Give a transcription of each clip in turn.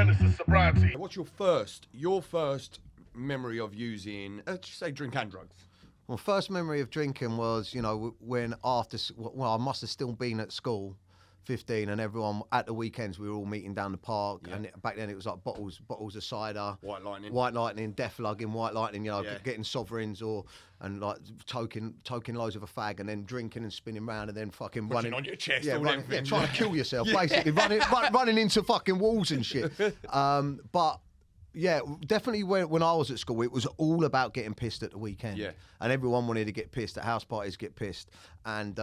Menace to Sobriety. What's your first memory of using, just say drink and drugs? Well, first memory of drinking was, when I must have still been at school, 15, and everyone at the weekends we were all meeting down the park, and back then it was like bottles of cider, White Lightning, Death Lugging, White Lightning, getting sovereigns and like toking loads of a fag and then drinking and spinning round and then fucking running on your chest, trying to kill yourself, basically running into fucking walls and shit. But yeah, definitely when I was at school, it was all about getting pissed at the weekend. Yeah. And everyone wanted to get pissed at house parties, get pissed. And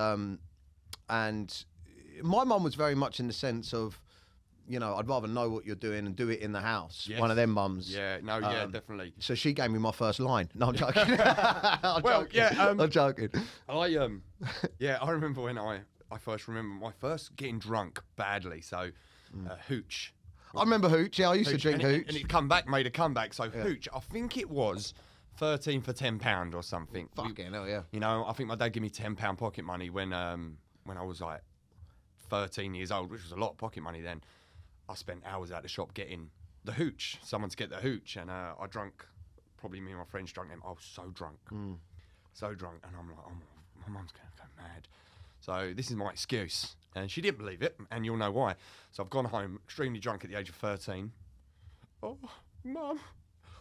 my mum was very much in the sense of, I'd rather know what you're doing and do it in the house. Yes. One of them mums. Yeah, definitely. So she gave me my first line. No, I'm joking. I'm joking. I remember when I first remember my first getting drunk badly. So, hooch. I remember hooch. Yeah, I used to drink hooch. And it made a comeback. So hooch, I think it was 13 for £10 or something. Fucking hell, yeah. I think my dad gave me £10 pocket money when I was like 13 years old, which was a lot of pocket money then. I spent hours at the shop getting the hooch, someone to get the hooch, and I drunk, probably me and my friends drunk them. I was so drunk, and I'm like, my mum's going to go mad. So this is my excuse, and she didn't believe it, and you'll know why. So I've gone home extremely drunk at the age of 13. Oh, Mum,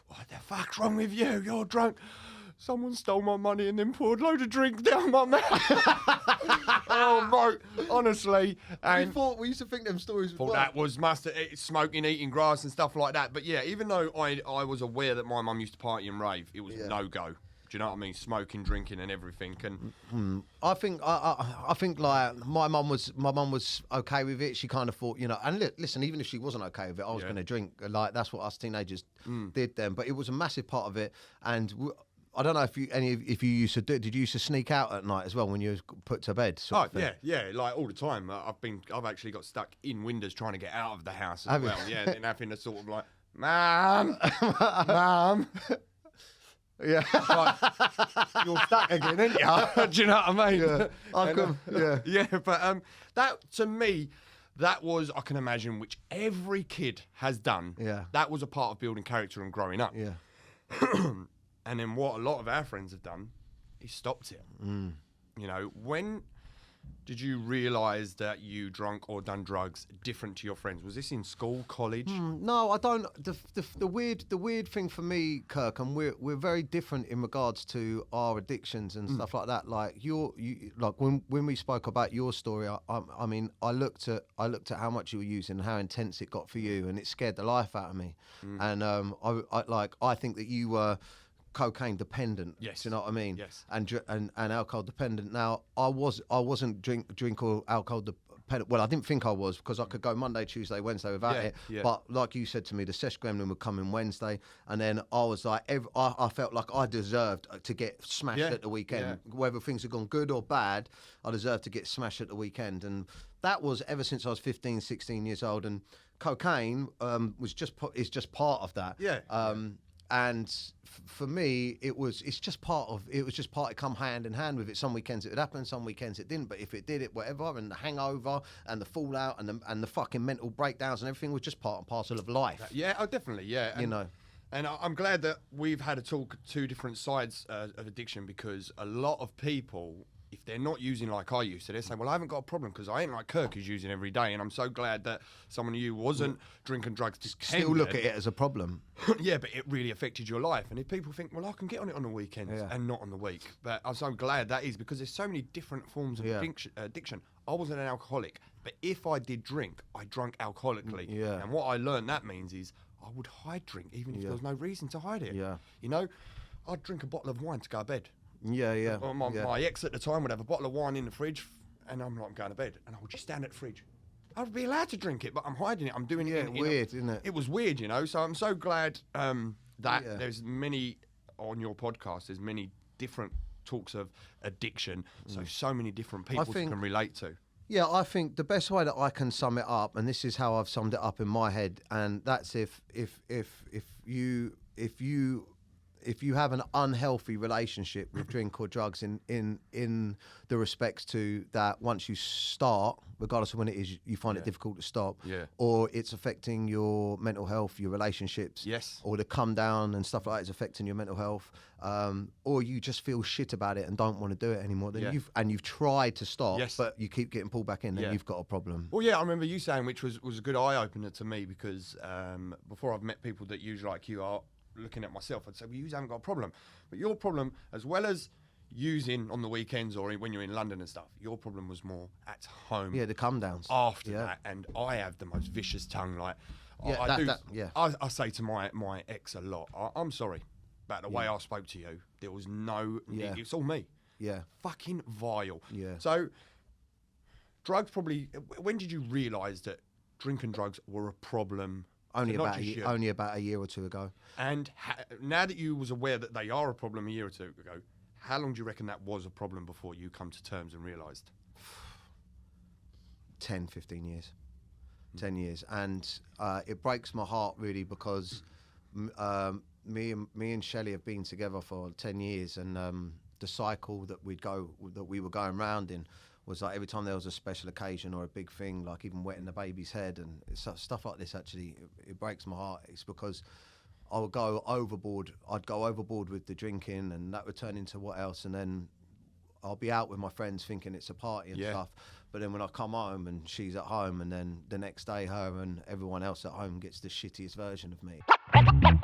what the fuck's wrong with you? You're drunk. Someone stole my money and then poured a load of drink down my mouth. Oh, mate, honestly. And we used to think them stories were that was smoking, eating grass and stuff like that. But yeah, even though I was aware that my mum used to party and rave, it was no-go. Do you know what I mean? Smoking, drinking, and everything. And I think like my mum was okay with it. She kind of thought, and listen, even if she wasn't okay with it, I was going to drink. Like that's what us teenagers did then. But it was a massive part of it. And I don't know if you used to do it. Did you used to sneak out at night as well when you was put to bed? Yeah, like all the time. I've actually got stuck in windows trying to get out of the house as well. Yeah, and having to sort of like, Mum. Yeah, you're stuck again, aren't you? Do you know what I mean? Yeah. But that to me, that was, I can imagine, which every kid has done. Yeah, that was a part of building character and growing up. Yeah. And then what a lot of our friends have done is stopped it. When did you realise that you drunk or done drugs different to your friends? Was this in school, college? No, I don't. The weird thing for me, Kirk, and we're very different in regards to our addictions and stuff like that. Like when we spoke about your story, I mean, I looked at how much you were using and how intense it got for you, and it scared the life out of me. And I think that you were cocaine dependent. Yes. Do you know what I mean? Yes. And alcohol dependent. Now I wasn't drink or alcohol dependent. Well, I didn't think I was, because I could go Monday, Tuesday, Wednesday without it. Yeah. But like you said to me, the sesh gremlin would come in Wednesday, and then I was like, I felt like I deserved to get smashed at the weekend. Yeah. Whether things had gone good or bad, I deserved to get smashed at the weekend. And that was ever since I was 15, 16 years old. And cocaine is just part of that. Yeah. And for me, it was just part of it. Come hand in hand with it. Some weekends it would happen, some weekends it didn't. But if it did, it whatever. And the hangover and the fallout and the fucking mental breakdowns and everything was just part and parcel of life. Yeah, definitely. Yeah, and, And I'm glad that we've had a talk two different sides of addiction, because a lot of people, if they're not using like I used to, they say, well, I haven't got a problem because I ain't like Kirk who's using every day. And I'm so glad that someone of you wasn't drinking drugs. Still look at it as a problem. Yeah, but it really affected your life. And if people think, well, I can get on it on the weekends and not on the week. But I'm so glad that is, because there's so many different forms of addiction. I wasn't an alcoholic, but if I did drink, I drank alcoholically. Yeah. And what I learned that means is I would hide drink, even if there was no reason to hide it. Yeah. I'd drink a bottle of wine to go to bed. Yeah. My ex at the time would have a bottle of wine in the fridge, and I'm like, I'm going to bed. And I would just stand at the fridge. I would be allowed to drink it, but I'm hiding it. I'm doing it. Weird, isn't it? It was weird, So I'm so glad that there's many, on your podcast, there's many different talks of addiction. So many different people can relate to. Yeah, I think the best way that I can sum it up, and this is how I've summed it up in my head, and that's if you if you have an unhealthy relationship with drink or drugs in the respects to that, once you start, regardless of when it is, you find it difficult to stop, or it's affecting your mental health, your relationships, or the come down and stuff like that is affecting your mental health, or you just feel shit about it and don't want to do it anymore, then you've tried to stop, but you keep getting pulled back in, then you've got a problem. Well, I remember you saying, which was a good eye opener to me, because before I've met people that use like you are, looking at myself, I'd say, well, you haven't got a problem, but your problem, as well as using on the weekends or when you're in London and stuff, your problem was more at home. Yeah, the come downs after that. And I have the most vicious tongue. Like, I say to my ex a lot, I'm sorry about the way I spoke to you. There was no, it's all me. Yeah, fucking vile. Yeah. So drugs, probably, when did you realise that drink and drugs were a problem? Only about a year or two ago. And now that you was aware that they are a problem a year or two ago, how long do you reckon that was a problem before you come to terms and realised? 10, 15 years. 10 years. And it breaks my heart, really, because me and Shelley have been together for 10 years, and the cycle that we were going round in was like every time there was a special occasion or a big thing, like even wetting the baby's head and stuff like this, actually, it breaks my heart. It's because I would go overboard. I'd go overboard with the drinking, and that would turn into what else? And then I'll be out with my friends thinking it's a party and stuff. But then when I come home and she's at home, and then the next day her and everyone else at home gets the shittiest version of me.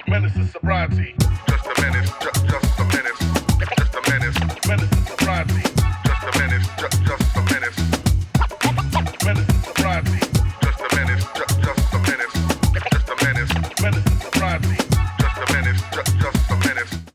Menace is sobriety. Just a menace. Just a menace. Just a menace. Menace is sobriety.